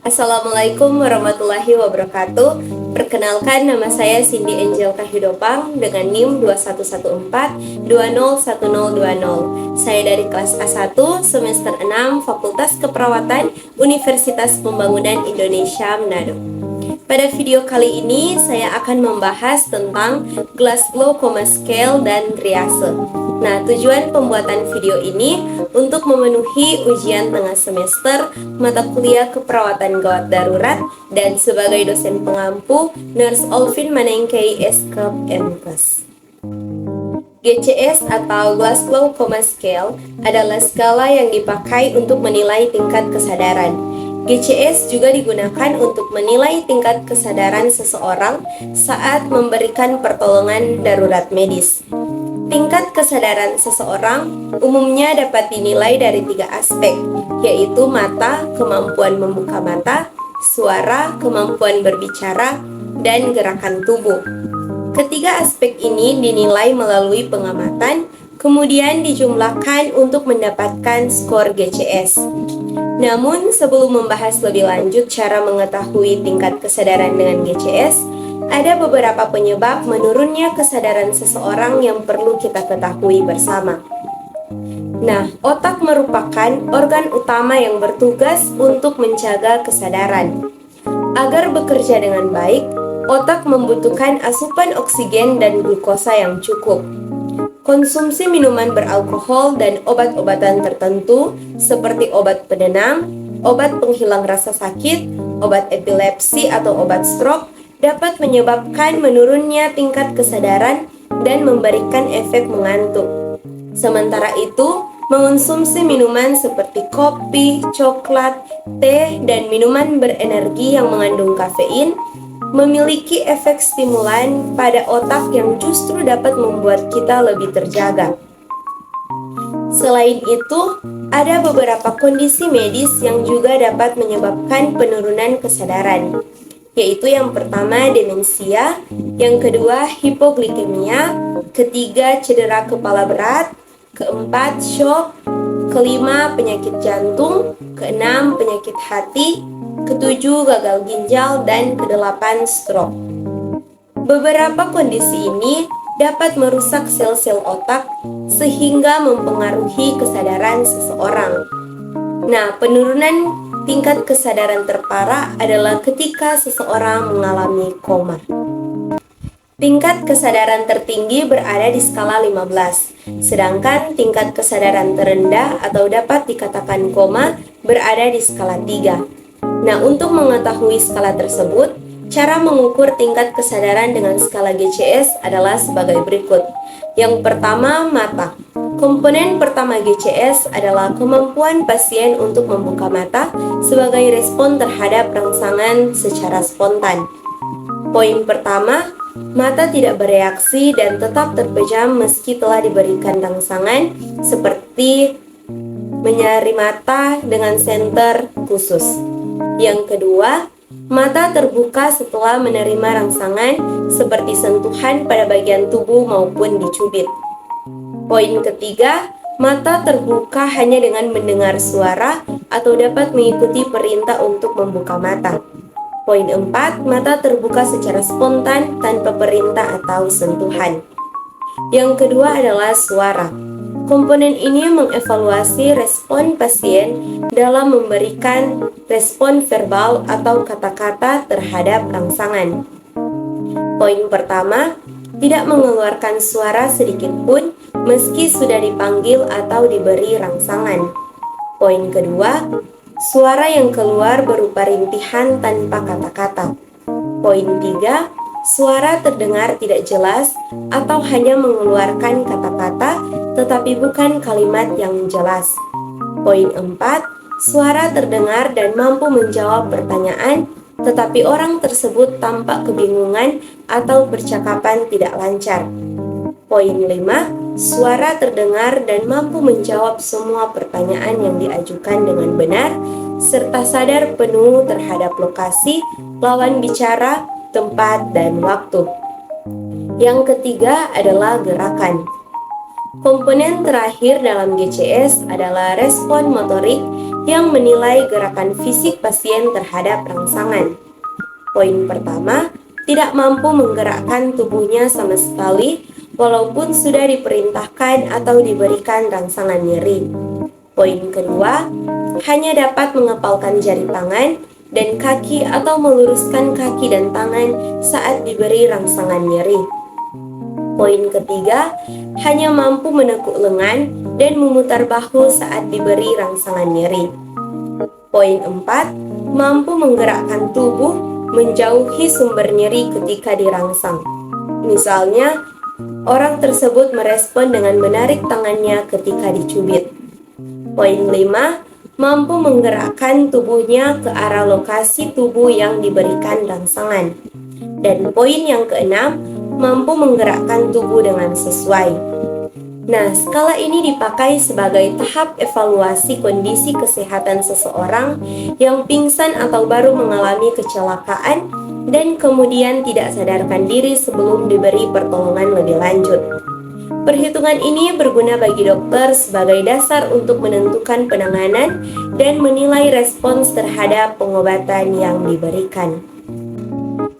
Assalamualaikum warahmatullahi wabarakatuh. Perkenalkan, nama saya Cindy Angel Kahidopang dengan NIM 2114201020. Saya dari kelas A1 semester 6 Fakultas Keperawatan Universitas Pembangunan Indonesia Manado. Pada video kali ini saya akan membahas tentang Glasgow Coma Scale dan triase. Nah, tujuan pembuatan video ini untuk memenuhi ujian tengah semester mata kuliah keperawatan gawat darurat dan sebagai dosen pengampu Nurse Olvin Manengkei Eskep MKes. GCS atau Glasgow Coma Scale adalah skala yang dipakai untuk menilai tingkat kesadaran. GCS juga digunakan untuk menilai tingkat kesadaran seseorang saat memberikan pertolongan darurat medis. Tingkat kesadaran seseorang umumnya dapat dinilai dari 3 aspek, yaitu mata, kemampuan membuka mata, suara, kemampuan berbicara, dan gerakan tubuh. Ketiga aspek ini dinilai melalui pengamatan, kemudian dijumlahkan untuk mendapatkan skor GCS. Namun, sebelum membahas lebih lanjut cara mengetahui tingkat kesadaran dengan GCS, ada beberapa penyebab menurunnya kesadaran seseorang yang perlu kita ketahui bersama. Nah, otak merupakan organ utama yang bertugas untuk menjaga kesadaran. Agar bekerja dengan baik, otak membutuhkan asupan oksigen dan glukosa yang cukup. Konsumsi minuman beralkohol dan obat-obatan tertentu seperti obat penenang, obat penghilang rasa sakit, obat epilepsi atau obat stroke dapat menyebabkan menurunnya tingkat kesadaran dan memberikan efek mengantuk. Sementara itu, mengonsumsi minuman seperti kopi, coklat, teh, dan minuman berenergi yang mengandung kafein memiliki efek stimulan pada otak yang justru dapat membuat kita lebih terjaga. Selain itu, ada beberapa kondisi medis yang juga dapat menyebabkan penurunan kesadaran, yaitu yang pertama demensia, yang kedua hipoglikemia, ketiga cedera kepala berat, keempat shock, kelima penyakit jantung, keenam penyakit hati, ketujuh gagal ginjal, dan kedelapan stroke. Beberapa kondisi ini dapat merusak sel-sel otak sehingga mempengaruhi kesadaran seseorang. Nah, penurunan tingkat kesadaran terparah adalah ketika seseorang mengalami koma. Tingkat kesadaran tertinggi berada di skala 15, sedangkan tingkat kesadaran terendah atau dapat dikatakan koma berada di skala 3. Nah, untuk mengetahui skala tersebut, cara mengukur tingkat kesadaran dengan skala GCS adalah sebagai berikut. Yang pertama, mata. Komponen pertama GCS adalah kemampuan pasien untuk membuka mata sebagai respon terhadap rangsangan secara spontan. Poin pertama, mata tidak bereaksi dan tetap terpejam meski telah diberikan rangsangan seperti menyari mata dengan senter khusus. Yang kedua, mata terbuka setelah menerima rangsangan seperti sentuhan pada bagian tubuh maupun dicubit. Poin ketiga, mata terbuka hanya dengan mendengar suara atau dapat mengikuti perintah untuk membuka mata. Poin 4, mata terbuka secara spontan tanpa perintah atau sentuhan. Yang kedua adalah suara. Komponen ini mengevaluasi respon pasien dalam memberikan respon verbal atau kata-kata terhadap rangsangan. Poin pertama, tidak mengeluarkan suara sedikit pun meski sudah dipanggil atau diberi rangsangan. Poin kedua, suara yang keluar berupa rintihan tanpa kata-kata. Poin 3, suara terdengar tidak jelas atau hanya mengeluarkan kata-kata tetapi bukan kalimat yang jelas. Poin 4, suara terdengar dan mampu menjawab pertanyaan tetapi orang tersebut tampak kebingungan atau percakapan tidak lancar. Poin 5, suara terdengar dan mampu menjawab semua pertanyaan yang diajukan dengan benar serta sadar penuh terhadap lokasi, lawan bicara, tempat, dan waktu. Yang ketiga adalah gerakan. Komponen terakhir dalam GCS adalah respon motorik yang menilai gerakan fisik pasien terhadap rangsangan. Poin pertama, tidak mampu menggerakkan tubuhnya sama sekali walaupun sudah diperintahkan atau diberikan rangsangan nyeri. Poin kedua, hanya dapat mengepalkan jari tangan dan kaki atau meluruskan kaki dan tangan saat diberi rangsangan nyeri. Poin ketiga, hanya mampu menekuk lengan dan memutar bahu saat diberi rangsangan nyeri. Poin 4, mampu menggerakkan tubuh menjauhi sumber nyeri ketika dirangsang. Misalnya, orang tersebut merespon dengan menarik tangannya ketika dicubit. Poin 5, mampu menggerakkan tubuhnya ke arah lokasi tubuh yang diberikan rangsangan. Dan poin yang keenam, mampu menggerakkan tubuh dengan sesuai. Nah, skala ini dipakai sebagai tahap evaluasi kondisi kesehatan seseorang yang pingsan atau baru mengalami kecelakaan dan kemudian tidak sadarkan diri sebelum diberi pertolongan lebih lanjut. Perhitungan ini berguna bagi dokter sebagai dasar untuk menentukan penanganan dan menilai respons terhadap pengobatan yang diberikan.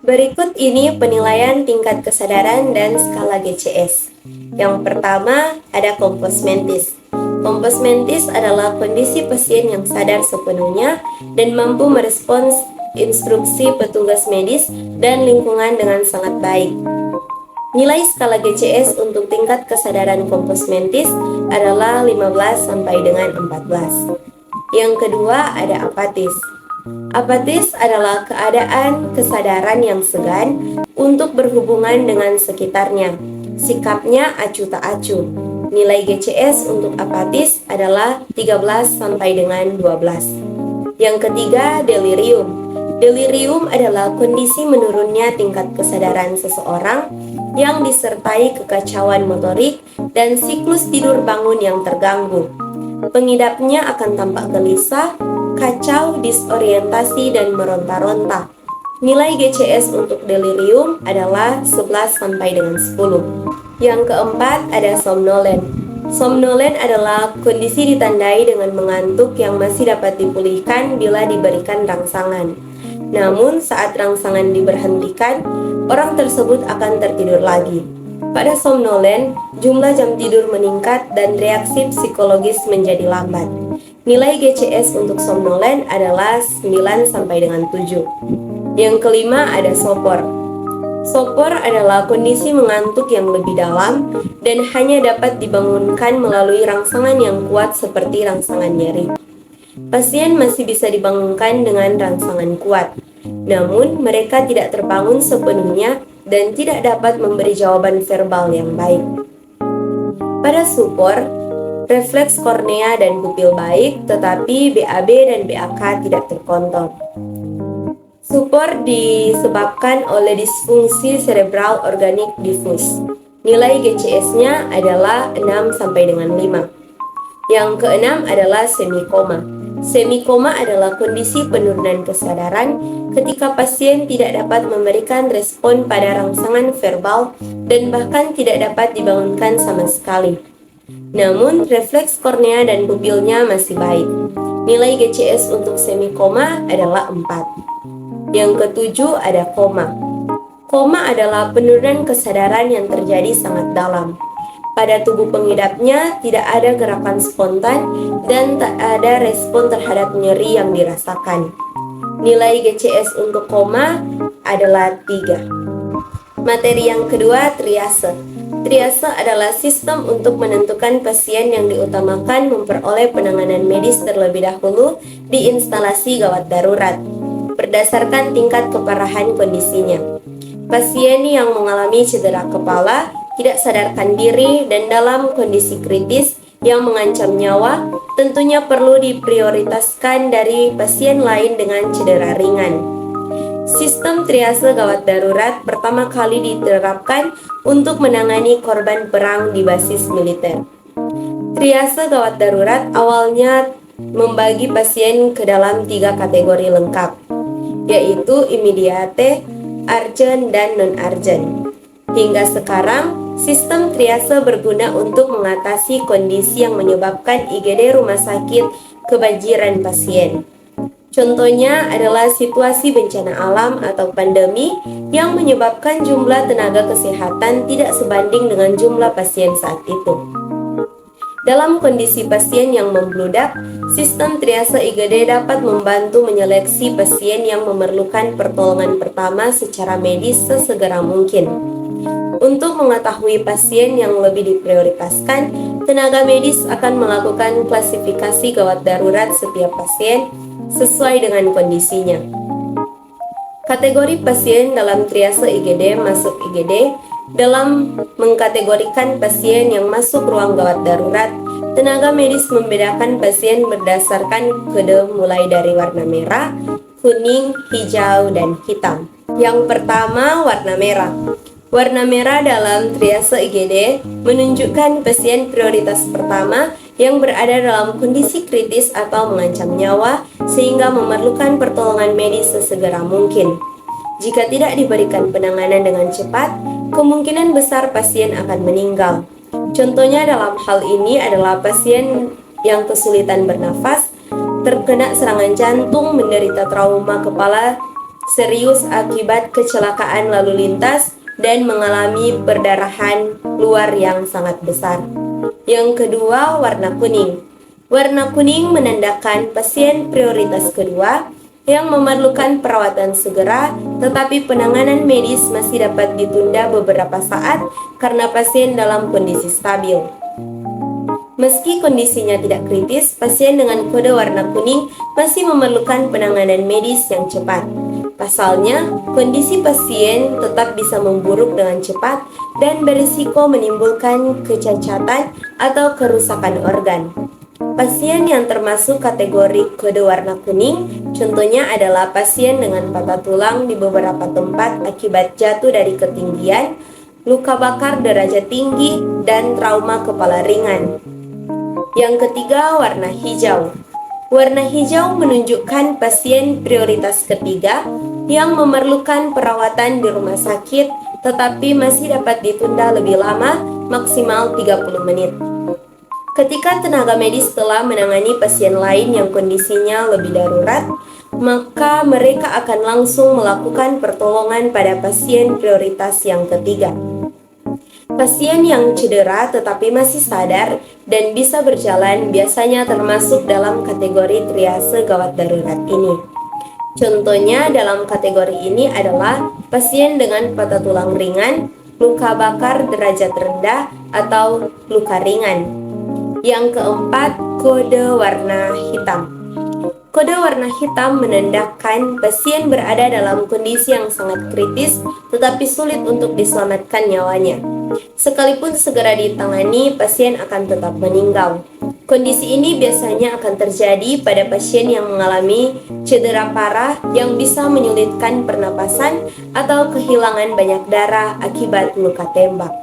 Berikut ini penilaian tingkat kesadaran dan skala GCS. Yang pertama, ada kompos mentis. Kompos mentis adalah kondisi pasien yang sadar sepenuhnya dan mampu merespons instruksi petugas medis dan lingkungan dengan sangat baik. Nilai skala GCS untuk tingkat kesadaran kompos mentis adalah 15 sampai dengan 14. Yang kedua ada apatis. Apatis adalah keadaan kesadaran yang segan untuk berhubungan dengan sekitarnya. Sikapnya acuh tak acuh. Nilai GCS untuk apatis adalah 13 sampai dengan 12. Yang ketiga delirium. Delirium adalah kondisi menurunnya tingkat kesadaran seseorang yang disertai kekacauan motorik dan siklus tidur bangun yang terganggu. Pengidapnya akan tampak gelisah, kacau, disorientasi, dan meronta-ronta. Nilai GCS untuk delirium adalah 11 sampai dengan 10. Yang keempat ada somnolen. Somnolen adalah kondisi ditandai dengan mengantuk yang masih dapat dipulihkan bila diberikan rangsangan. Namun saat rangsangan diberhentikan, orang tersebut akan tertidur lagi. Pada somnolen, jumlah jam tidur meningkat dan reaksi psikologis menjadi lambat. Nilai GCS untuk somnolen adalah 9 sampai dengan 7. Yang kelima ada sopor. Sopor adalah kondisi mengantuk yang lebih dalam dan hanya dapat dibangunkan melalui rangsangan yang kuat seperti rangsangan nyeri. Pasien masih bisa dibangunkan dengan rangsangan kuat, namun mereka tidak terbangun sepenuhnya dan tidak dapat memberi jawaban verbal yang baik. Pada supor, refleks kornea dan pupil baik, tetapi BAB dan BAK tidak terkontrol. Supor disebabkan oleh disfungsi cerebral organik diffus. Nilai GCS-nya adalah 6 sampai dengan 5. Yang keenam adalah semikoma. Semikoma adalah kondisi penurunan kesadaran ketika pasien tidak dapat memberikan respon pada rangsangan verbal dan bahkan tidak dapat dibangunkan sama sekali. Namun, refleks kornea dan pupilnya masih baik. Nilai GCS untuk semikoma adalah 4. Yang ketujuh ada koma. Koma adalah penurunan kesadaran yang terjadi sangat dalam. Pada tubuh pengidapnya tidak ada gerakan spontan dan tak ada respon terhadap nyeri yang dirasakan. Nilai GCS untuk koma adalah 3. Materi yang kedua, triase. Triase adalah sistem untuk menentukan pasien yang diutamakan memperoleh penanganan medis terlebih dahulu di instalasi gawat darurat, berdasarkan tingkat keparahan kondisinya. Pasien yang mengalami cedera kepala, tidak sadarkan diri, dan dalam kondisi kritis yang mengancam nyawa, tentunya perlu diprioritaskan dari pasien lain dengan cedera ringan. Sistem triase gawat darurat pertama kali diterapkan untuk menangani korban perang di basis militer. Triase gawat darurat awalnya membagi pasien ke dalam 3 kategori lengkap, yaitu immediate, urgent, dan non-urgent. Hingga sekarang, sistem triase berguna untuk mengatasi kondisi yang menyebabkan IGD rumah sakit kebanjiran pasien. Contohnya adalah situasi bencana alam atau pandemi yang menyebabkan jumlah tenaga kesehatan tidak sebanding dengan jumlah pasien saat itu. Dalam kondisi pasien yang membludak, sistem triase IGD dapat membantu menyeleksi pasien yang memerlukan pertolongan pertama secara medis sesegera mungkin. Untuk mengetahui pasien yang lebih diprioritaskan, tenaga medis akan melakukan klasifikasi gawat darurat setiap pasien sesuai dengan kondisinya. Kategori pasien dalam triase IGD masuk IGD. Dalam mengkategorikan pasien yang masuk ruang gawat darurat, tenaga medis membedakan pasien berdasarkan kode mulai dari warna merah, kuning, hijau, dan hitam. Yang pertama, warna merah. Warna merah dalam triase IGD menunjukkan pasien prioritas pertama yang berada dalam kondisi kritis atau mengancam nyawa sehingga memerlukan pertolongan medis sesegera mungkin. Jika tidak diberikan penanganan dengan cepat, kemungkinan besar pasien akan meninggal. Contohnya dalam hal ini adalah pasien yang kesulitan bernafas, terkena serangan jantung, menderita trauma kepala serius akibat kecelakaan lalu lintas, dan mengalami perdarahan luar yang sangat besar. Yang kedua, warna kuning. Warna kuning menandakan pasien prioritas kedua yang memerlukan perawatan segera, tetapi penanganan medis masih dapat ditunda beberapa saat karena pasien dalam kondisi stabil. Meski kondisinya tidak kritis, pasien dengan kode warna kuning masih memerlukan penanganan medis yang cepat. Pasalnya, kondisi pasien tetap bisa memburuk dengan cepat dan berisiko menimbulkan kecacatan atau kerusakan organ. Pasien yang termasuk kategori kode warna kuning contohnya adalah pasien dengan patah tulang di beberapa tempat akibat jatuh dari ketinggian, luka bakar derajat tinggi, dan trauma kepala ringan. Yang ketiga, warna hijau. Warna hijau menunjukkan pasien prioritas ketiga yang memerlukan perawatan di rumah sakit tetapi masih dapat ditunda lebih lama, maksimal 30 menit. Ketika tenaga medis telah menangani pasien lain yang kondisinya lebih darurat, maka mereka akan langsung melakukan pertolongan pada pasien prioritas yang ketiga. Pasien yang cedera tetapi masih sadar dan bisa berjalan biasanya termasuk dalam kategori triase gawat darurat ini. Contohnya dalam kategori ini adalah pasien dengan patah tulang ringan, luka bakar derajat rendah, atau luka ringan. Yang keempat, kode warna hitam. Kode warna hitam menandakan pasien berada dalam kondisi yang sangat kritis tetapi sulit untuk diselamatkan nyawanya. Sekalipun segera ditangani, pasien akan tetap meninggal. Kondisi ini biasanya akan terjadi pada pasien yang mengalami cedera parah yang bisa menyulitkan pernapasan atau kehilangan banyak darah akibat luka tembak.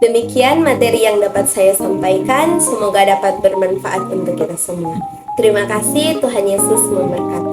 Demikian materi yang dapat saya sampaikan, semoga dapat bermanfaat untuk kita semua. Terima kasih, Tuhan Yesus memberkati.